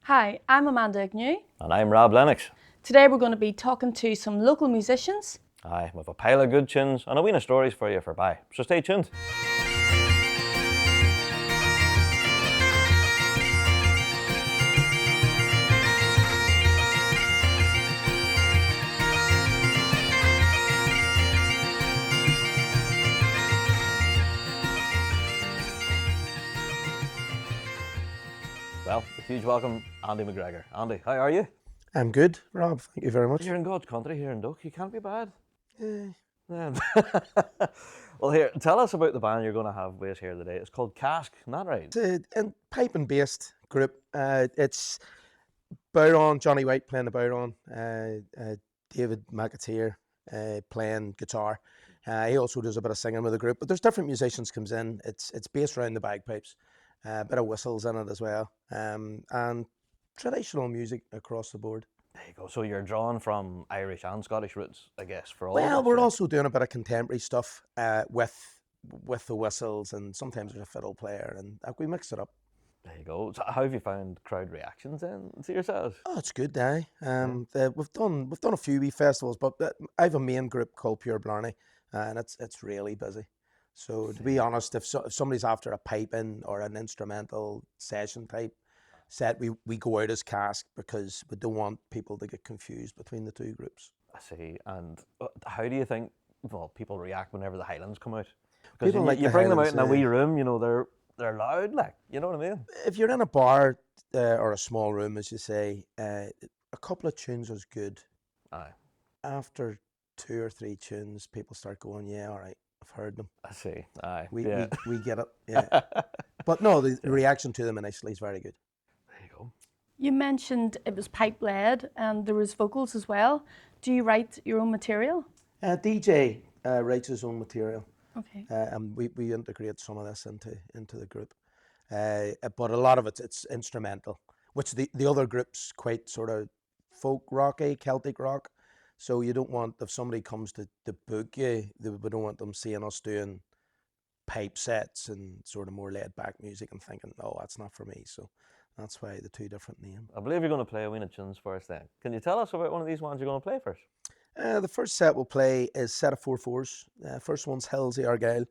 Hi, I'm Amanda Agnew. And I'm Rob Lennox. Today we're going to be talking to some local musicians. Aye, with a pile of good tunes and a wee of stories for you for buy. So stay tuned. Well, a huge welcome, Andy McGregor. Andy, how are you? I'm good, Rob. Thank you very much. You're in God's country here in Doagh. You can't be bad. Eh, Well, here, tell us about the band you're going to have with us here today. It's called Kask, isn't that right? it's a pipe and based group. It's Bowron, Johnny White playing the Bowron, David McAteer playing guitar. He also does a bit of singing with the group, but there's different musicians comes in. It's based around the bagpipes, a bit of whistles in it as well, and traditional music across the board. There you go. So you're drawn from Irish and Scottish roots, I guess, for all Well, of us. we're yeah? also doing a bit of contemporary stuff with the whistles, and sometimes there's a fiddle player, and we mix it up. There you go. So how have you found crowd reactions then to yourselves? Oh, it's good, aye. We've done a few wee festivals, but I have a main group called Pure Blarney, and it's really busy. So to be honest, if somebody's after a piping or an instrumental session type set, we go out as Kask because we don't want people to get confused between the two groups. I see. And how do you think, well, people react whenever the Highlands come out? Because People like you the bring them out Highlands, in a wee room, they're loud, like, you know what I mean? If you're in a bar or a small room, as you say, a couple of tunes is good. Aye, After 2 or 3 tunes, people start going, yeah, all right, I've heard them. I see. Aye, We yeah. we get it, yeah. But no, the reaction to them initially is very good. There you go. You mentioned it was pipe-led and there was vocals as well. Do you write your own material? DJ writes his own material, Okay. and we integrate some of this into the group. But a lot of it's instrumental, which the other group's quite sort of folk rocky, Celtic rock. So you don't want, if somebody comes to book you, we don't want them seeing us doing pipe sets and sort of more laid back music and thinking, oh, that's not for me. So that's why the two different names. I believe you're going to play a wee of tunes for us then. Can you tell us about one of these ones you're going to play first? The first set we'll play is set of 4/4s. First one's Hills of Argyll.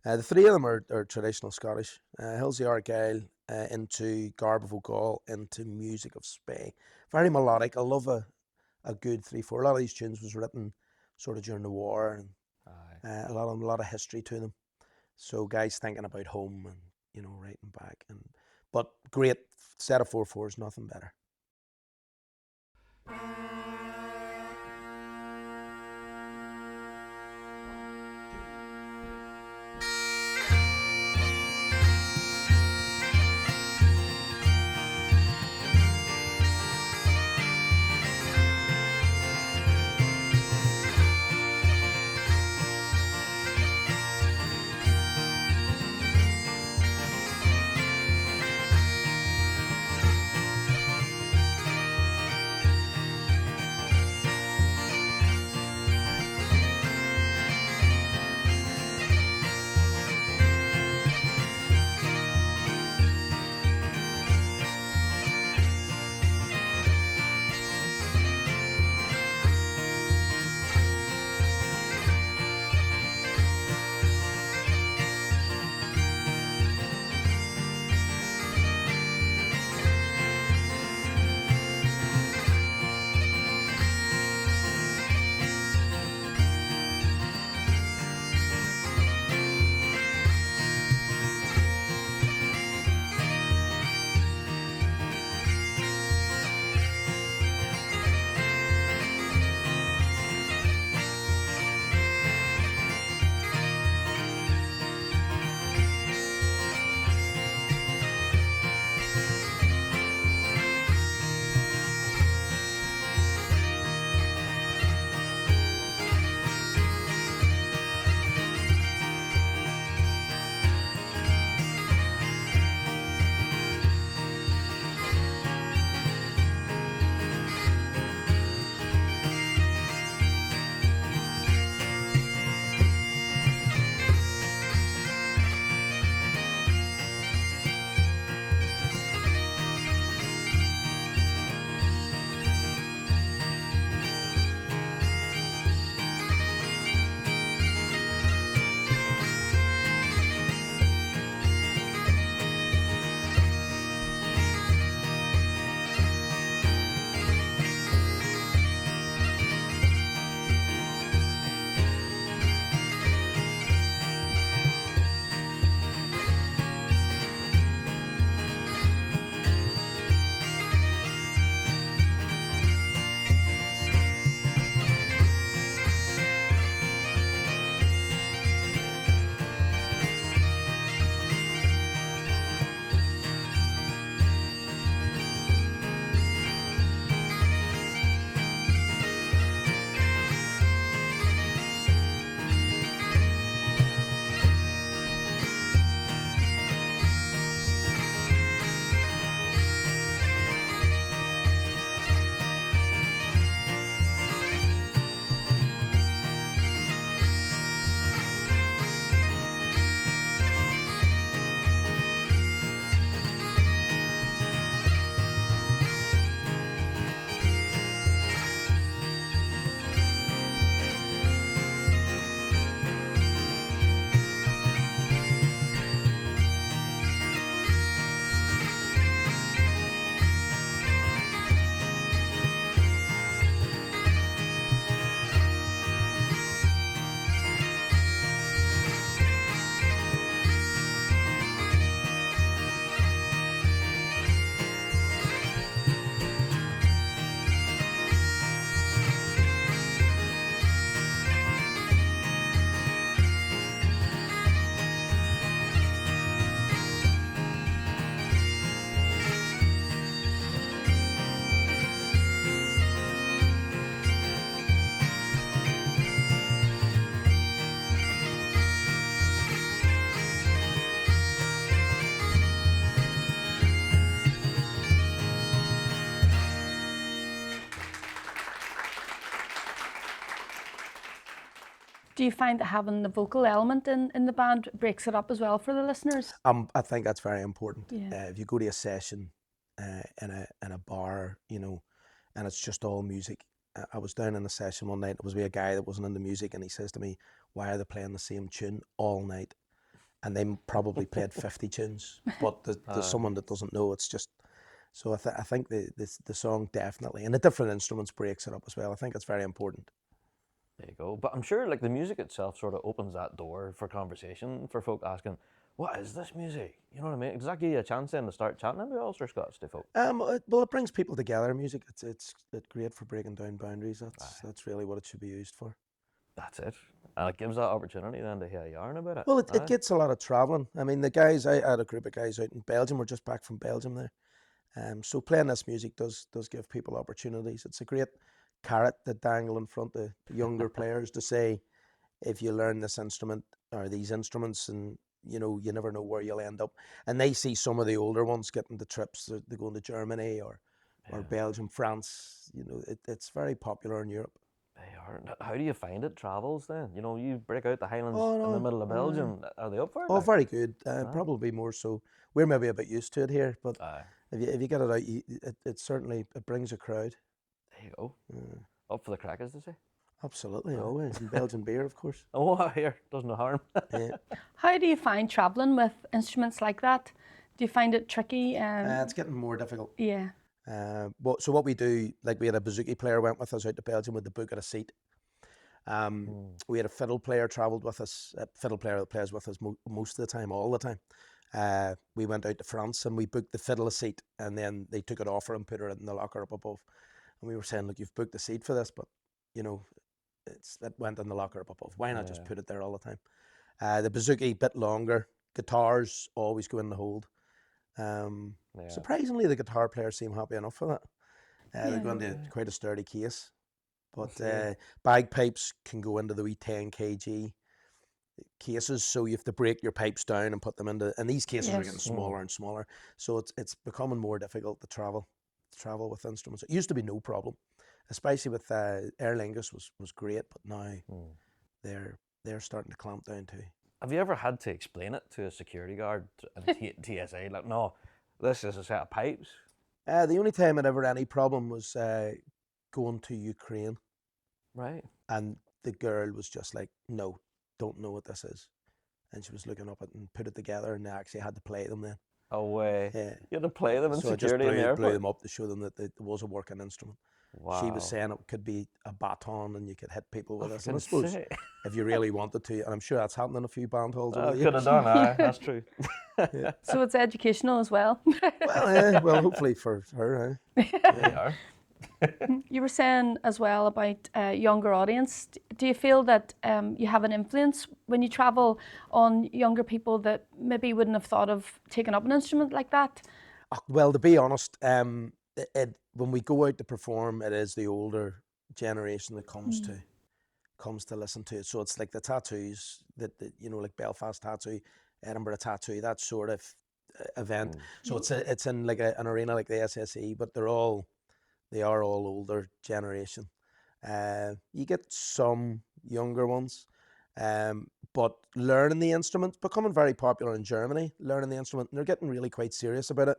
The three of them are traditional Scottish. Hills of Argyll into Garb of O'Gall, into Music of Spey. Very melodic. I love a good 3/4. A lot of these tunes was written sort of during the war, and a lot of history to them. So guys thinking about home and writing back, but great set of 4/4s, nothing better. Do you find that having the vocal element in the band breaks it up as well for the listeners? I think that's very important. Yeah. If you go to a session in a bar, you know, and it's just all music. I was down in a session one night. It was with a guy that wasn't into music, and he says to me, "Why are they playing the same tune all night?" And they probably played 50 tunes, but there's someone that doesn't know. It's just so I think the song definitely, and the different instruments breaks it up as well. I think it's very important. There you go. But I'm sure like the music itself sort of opens that door for conversation for folk asking, what is this music? You know what I mean? Does that give you a chance then to start chatting about Ulster-Scots to folk? Well, it brings people together. Music, it's great for breaking down boundaries. That's really what it should be used for. That's it. And it gives that opportunity then to hear a yarn about it. Well, it gets a lot of travelling. I mean, the guys, I had a group of guys out in Belgium. We're just back from Belgium there. So playing this music does give people opportunities. It's a great carrot to dangle in front of younger players to say, if you learn this instrument or these instruments, and you know, you never know where you'll end up. And they see some of the older ones getting the trips. They're going to Germany or Belgium, France. You know, it's very popular in Europe. They are. How do you find it travels then? You know, you break out the Highlands Oh, in the no, middle of Belgium. Are they up for it? Oh, very good. Probably more so. We're maybe a bit used to it here, but Aye. if you get it out, it certainly it brings a crowd. There you go. Up for the crack, as they say. Absolutely, always. And Belgian beer, of course. Oh, here, doesn't no harm. Yeah. How do you find travelling with instruments like that? Do you find it tricky? It's getting more difficult. Yeah. So what we do, like we had a bouzouki player went with us out to Belgium with the book at a seat. We had a fiddle player travelled with us, a fiddle player that plays with us most of the time, all the time. We went out to France and we booked the fiddle a seat, and then they took it off her and put her in the locker up above. And we were saying, look, you've booked the seat for this, but you know, it went in the locker up above. Why not just put it there all the time? The bouzouki, bit longer. Guitars always go in the hold. Surprisingly, the guitar players seem happy enough for that. They're going to quite a sturdy case. But bagpipes can go into the wee 10 kg cases, so you have to break your pipes down and put them into. And these cases are getting smaller and smaller, so it's becoming more difficult to travel with instruments. It used to be no problem, especially with Aer Lingus was great, but now they're starting to clamp down too. Have you ever had to explain it to a security guard in TSA? Like, no, this is a set of pipes. The only time I had ever any problem was going to Ukraine. Right. And the girl was just like, no, don't know what this is. And she was looking up it and put it together, and they actually had to play them then. Oh, way. Yeah. You had to play them in So security I in the just airport? blew them up to show them that it was a working instrument. Wow. She was saying it could be a baton and you could hit people with this. And I goodness suppose sake. if you really wanted to, and I'm sure that's happened in a few band halls over the Could have years. done, aye, that's true. So it's educational as well. Well, hopefully for her. There you are. You were saying as well about younger audience. Do you feel that you have an influence when you travel on younger people that maybe wouldn't have thought of taking up an instrument like that? Well, to be honest, when we go out to perform, it is the older generation that comes to listen to it. So it's like the tattoos that you know, like Belfast Tattoo, Edinburgh Tattoo, that sort of event. So it's in like an arena like the SSE, but they are all older generation. You get some younger ones, but learning the instrument, becoming very popular in Germany, learning the instrument, and they're getting really quite serious about it.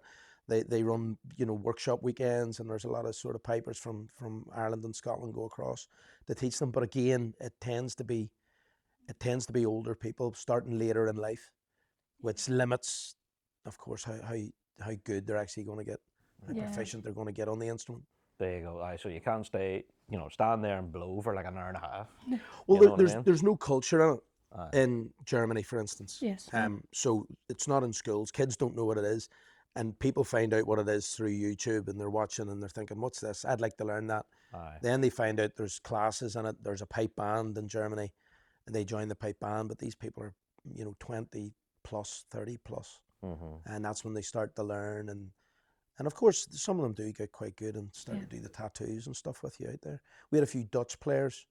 They run, you know, workshop weekends, and there's a lot of sort of pipers from Ireland and Scotland go across to teach them. But again, it tends to be older people starting later in life, which limits, of course, how good they're actually going to get, how proficient they're going to get on the instrument. There you go. Aye, so you can't stand there and blow for like an hour and a half. Well, You know what I mean? there's no culture in it. In Germany, for instance. Yes. So it's not in schools. Kids don't know what it is. And people find out what it is through YouTube, and they're watching and they're thinking, what's this? I'd like to learn that. Aye. Then they find out there's classes in it. There's a pipe band in Germany, and they join the pipe band. But these people are, 20 plus, 30 plus. And that's when they start to learn. And of course, some of them do get quite good and start to do the tattoos and stuff with you out there. We had a few Dutch players,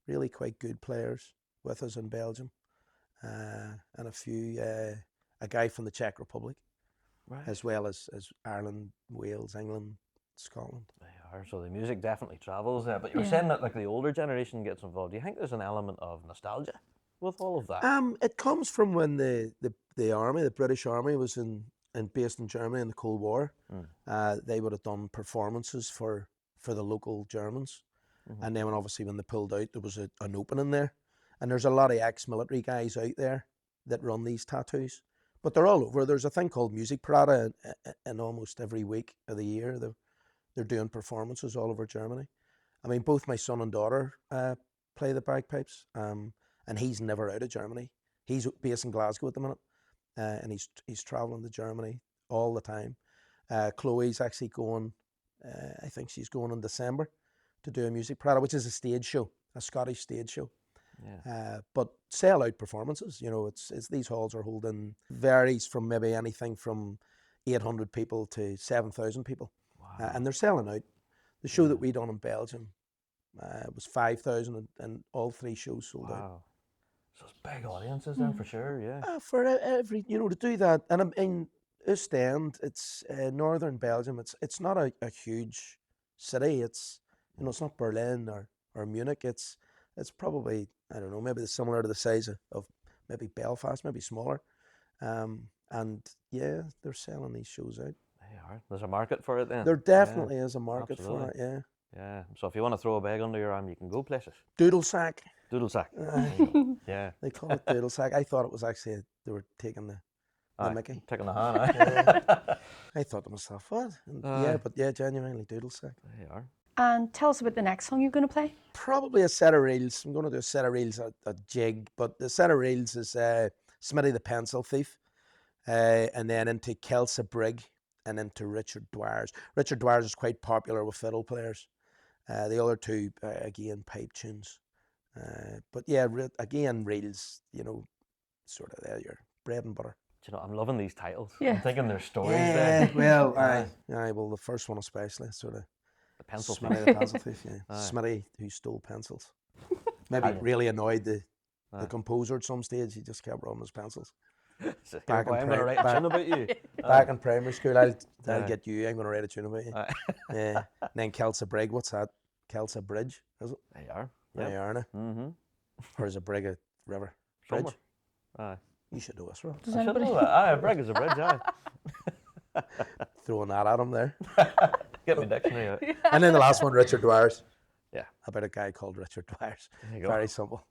really quite good players with us in Belgium. And a guy from the Czech Republic. Right. As well as Ireland, Wales, England, Scotland. They are. are. So the music definitely travels there. But you were Yeah. saying that like the older generation gets involved. Do you think there's an element of nostalgia with all of that? It comes from when the army, the British Army, was based in Germany in the Cold War. They would have done performances for the local Germans, and then obviously when they pulled out, there was an opening there, and there's a lot of ex-military guys out there that run these tattoos, but they're all over. There's a thing called Music Parade, and almost every week of the year they're doing performances all over Germany. I mean, both my son and daughter play the bagpipes, and he's never out of Germany. He's based in Glasgow at the minute, and he's traveling to Germany all the time. Chloe's actually going. I think she's going in December to do a music parade, which is a stage show, a Scottish stage show. Yeah. But sell out performances. You know, it's these halls are holding varies from maybe anything from 800 people to 7,000 people, and they're selling out. The show that we done in Belgium was 5,000, and all 3 shows sold out. Wow. So it's big audiences then for sure. Yeah. For every, you know, to do that, and in Ostend, it's northern Belgium. It's not a huge city. It's, you know, it's not Berlin or Munich. It's probably, I don't know, maybe similar to the size of maybe Belfast, maybe smaller. And yeah, they're selling these shows out. They are. There's a market for it then. There definitely is a market for it. Absolutely. Yeah. Yeah. So if you want to throw a bag under your arm, you can go places. Doodle sack. Doodle sack. There you go. Yeah. They call it doodle sack. I thought it was actually they were taking the Mickey. Taking the hand. Aye. I thought to myself, what? And Aye. yeah, genuinely doodle sack. There you are. And tell us about the next song you're going to play. Probably a set of reels. I'm going to do a set of reels at Jig, but the set of reels is Smitty the Pencil Thief, and then into Kelsa Brigg, and into Richard Dwyer's. Richard Dwyer's is quite popular with fiddle players. The other 2, again, pipe tunes. But yeah, again, reels, you know, sort of there, your bread and butter. Do you know, I'm loving these titles. Yeah. I'm thinking there's stories Yeah, there. well, aye, well, the first one especially, sort of. The pencil Smitty the Pencil Thief, yeah. Aye. Smitty who stole pencils. Maybe really annoyed the Aye. composer at some stage. He just kept running his pencils. So here, Back boy, in I'm going to pri- write a tune about you. Back in primary school, I'll Aye. get you. I'm going to write a tune about you. Aye. Yeah. And then Kelsa Brigg, what's that? Kelsa Bridge, is it? There you are. There you are now. Mm-hmm. Or is it Brigg a river? Bridge? Somewhere. Aye. You should know this, Rob. Does I should anybody? know that. Aye, a brig is a bridge, aye. Throwing that at him there. Get me dictionary out. And then the last one, Richard Dwyer's. Yeah. About a guy called Richard Dwyer's. There you go. Very simple.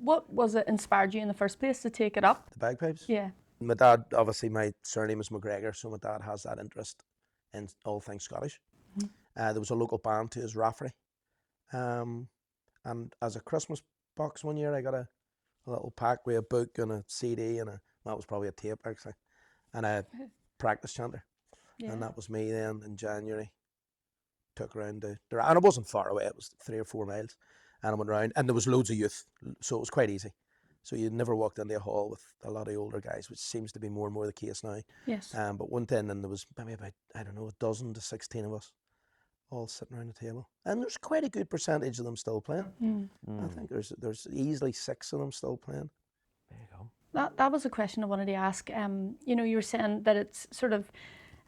What was it inspired you in the first place to take it up? The bagpipes. Yeah. My dad, obviously, my surname is McGregor, so my dad has that interest in all things Scottish. There was a local band to his rafferty, and as a Christmas box one year, I got a little pack with a book and a CD and that was probably a tape actually, and a practice chanter, Yeah. and that was me then in January. Took around and it wasn't far away. It was 3 or 4 miles, and I went around, and there was loads of youth, so it was quite easy. So you never walked into a hall with a lot of older guys, which seems to be more and more the case now. Yes. But one time, and there was maybe about, I don't know, 12 to 16 of us, all sitting around the table, and there's quite a good percentage of them still playing. I think there's easily 6 of them still playing. There you go. That was a question I wanted to ask. You know, you were saying that it's sort of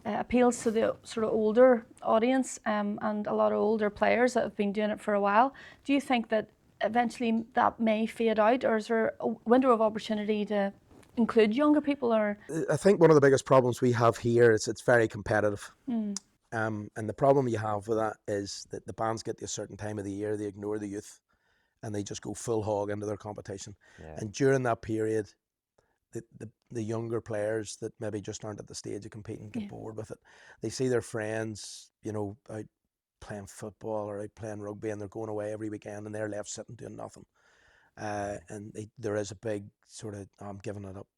appeals to the sort of older audience and a lot of older players that have been doing it for a while. Do you think that eventually that may fade out, or is there a window of opportunity to include younger people? Or I think one of the biggest problems we have here is it's very competitive. And the problem you have with that is that the bands get to a certain time of the year, they ignore the youth, and they just go full hog into their competition. Yeah. And during that period, the younger players that maybe just aren't at the stage of competing get bored with it. They see their friends, you know, out playing football or out playing rugby, and they're going away every weekend, and they're left sitting doing nothing. And there is a big sort of, I'm giving it up.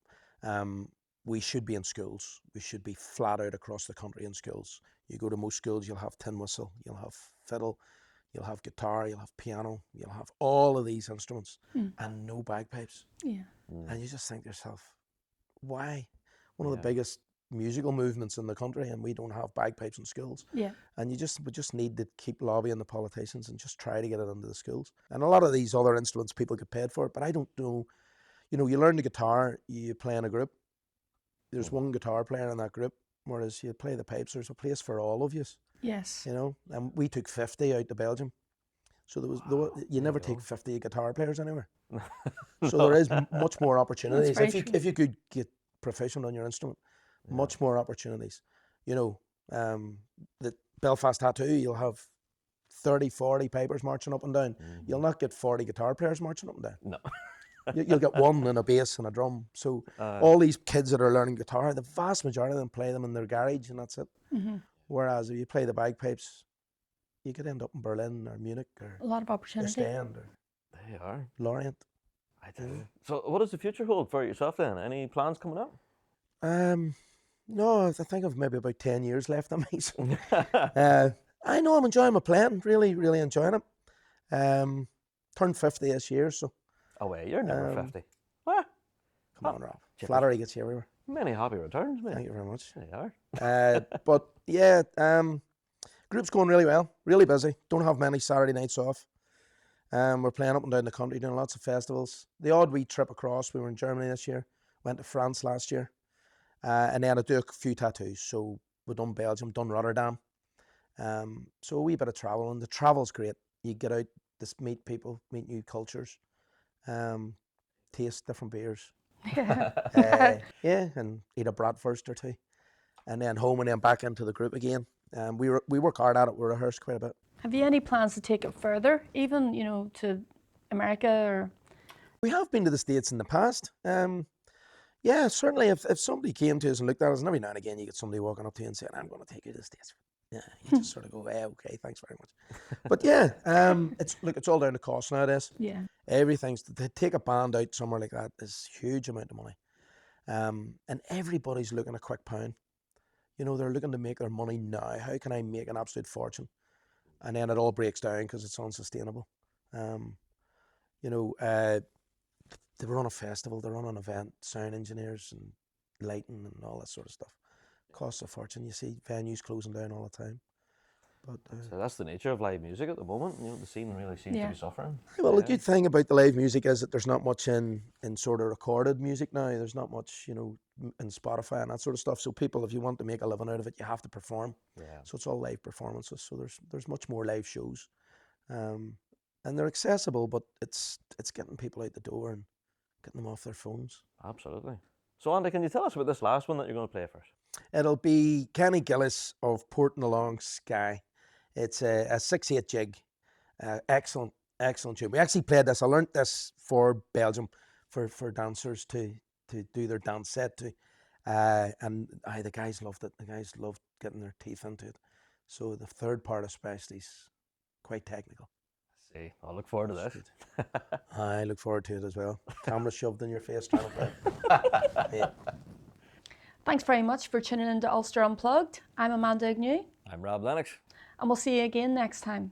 We should be in schools. We should be flat out across the country in schools. You go to most schools, you'll have tin whistle, you'll have fiddle, you'll have guitar, you'll have piano, you'll have all of these instruments and no bagpipes. yeah, And you just think to yourself, why? One of the biggest musical movements in the country, and we don't have bagpipes in schools. yeah, And we just need to keep lobbying the politicians and just try to get it into the schools. And a lot of these other instruments, people get paid for it, but I don't know. You know, you learn the guitar, you play in a group. There's one guitar player in that group, whereas you play the pipes, there's a place for all of you. yes, You know, and we took 50 out to Belgium. So you never take 50 guitar players anywhere. So there is much more opportunities. very If you could get proficient on your instrument, much more opportunities. You know, the Belfast Tattoo, you'll have 30, 40 pipers marching up and down. You'll not get 40 guitar players marching up and down. No. You'll get one and a bass and a drum. So all these kids that are learning guitar, the vast majority of them play them in their garage, and that's it. Whereas if you play the bagpipes, you could end up in Berlin or Munich or a lot of opportunity. Ostend or There you are. Lorient. I do. So what does the future hold for yourself then? Any plans coming up? No, I think I've maybe about 10 years left on me. So, I know I'm enjoying my playing, really, really enjoying it. Turned 50 this year, so Oh wait, you're never 50. What? come on, Rob. Flattery gets you everywhere. Many happy returns, mate. Thank you very much. There you are. But yeah, group's going really well, really busy. Don't have many Saturday nights off. We're playing up and down the country, doing lots of festivals. The odd wee trip across. We were in Germany this year, went to France last year, and then I do a few tattoos. So we've done Belgium, done Rotterdam. So a wee bit of travel, and the travel's great. You get out, just meet people, meet new cultures, taste different beers. Yeah, and eat a bratwurst or two, and then home, and then back into the group again. We work hard at it. We rehearse quite a bit. Have you any plans to take it further, even, you know, to America or? We have been to the States in the past. Yeah, certainly if somebody came to us and looked at us, and every now and again you get somebody walking up to you and saying, I'm going to take you to the States. Yeah, you just sort of go, okay, thanks very much. But yeah, it's all down to cost nowadays. Yeah. Everything's, to take a band out somewhere like that is a huge amount of money. And everybody's looking a quick pound. You know, they're looking to make their money now. How can I make an absolute fortune? And then it all breaks down because it's unsustainable. You know, they run a festival, they run an event, sound engineers and lighting and all that sort of stuff. Costs a fortune. You see venues closing down all the time. But So that's the nature of live music at the moment. You know, the scene really seems to be suffering. well, the good thing about the live music is that there's not much in sort of recorded music now. There's not much, you know, in Spotify and that sort of stuff. So people, if you want to make a living out of it, you have to perform. Yeah. So it's all live performances. So there's much more live shows, and they're accessible, but it's getting people out the door and getting them off their phones. Absolutely. So Andy, can you tell us about this last one that you're going to play first? It'll be Kenny Gillis of Porting Along Skye. It's a 6/8 jig, excellent Excellent tune. We actually played this. I learnt this for Belgium, for dancers to do their dance set to, and the guys loved it. The guys loved getting their teeth into it. So the third part especially is quite technical. See, I'll look forward to this. I look forward to it as well. Camera shoved in your face trying to play. Yeah. Thanks very much for tuning in to Ulster Unplugged. I'm Amanda Agnew. I'm Rob Lennox. And we'll see you again next time.